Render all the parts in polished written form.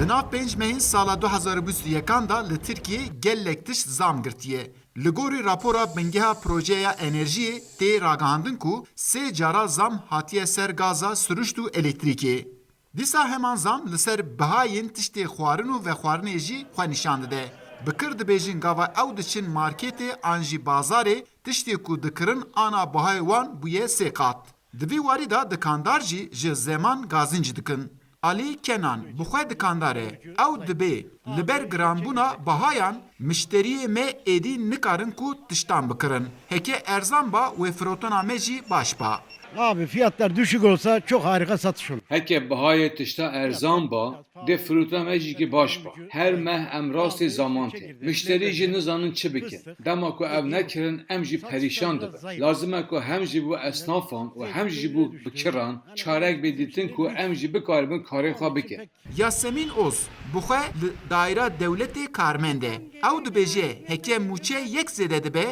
Di nav pêncmehên sala 2021 da li Tirkiye gelek tişt zam girtiye. Li gorî rapora bingeha projeya enerjiyê tê ragihandin ku 3 cara zam hatiye ser gaza süruşt û elektrîkê. Dîsa heman zam li ser bihayên tiştê xwarin û vexwarinê jî xwe nîşan dide. Bikir dibêjin gava ew diçin marketê an jî bazarê tiştê ku dikirin ana bihayê wan bûye 3 qat. Di vî warî da dikandar jî ji zeman gazinc dikin. Ali Kenan bixwe dikandar e ew dibe li ber giranbûna bahayan mişteriyê me êdî nikarin ku tiştan bikirin. Heke erzan ba wê firotona me jî baş ba. Abi fiyatlar düşük olsa çok harika satış olur. Heke bihayê tişta erzan ba, de firuta me jî ki baş ba. Her meh em rastê zaman tê. Mişterî jî nizanin çi bikin. Dema ku ev nekirin em jî perîşan dibin. Lazim e ku hem jî bu esnafan û hem jî bu bikiran çarek bêdîtin ku em jî bikaribin karê xwe bikin. Yasemin Oz bixwe li daîra dewletê karmend e. Ew dibêje heke mûçe yek zêde dibe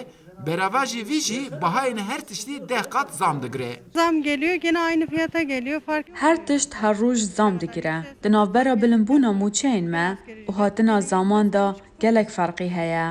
berava jî vî jî bahayên her tiştî 10 qat zam digire. Zam geliyor gene aynı fiyata geliyor fark. Her tişt her roj zam digire. Di navbera bilimbûna mûçeyên me û hatina zaman da gelek ferqî heye.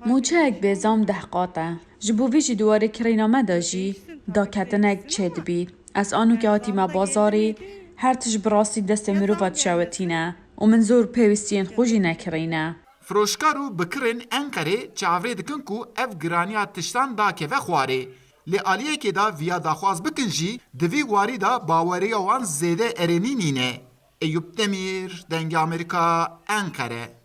Mûçeyek bêzam 10 qat e. Ji bo vî jî dîwarê kirîna me de jî daketinek çê dibî. Ez anûkê hatîme bazarê her tişt bi rastî destê mirova dişewitîne û min zor pêwîstiyên xwe jî nekirîne. Firoşkar û bikirin Enqerê çavrê dikin ku ev giraniya tiştan dakeve xwarê. Lê aliyekê da viya daxwaz bikin jî di vî warî da baweriya wan zêde erênî nîne. Eyüp Demir, Dengê Amerîka, Enqere.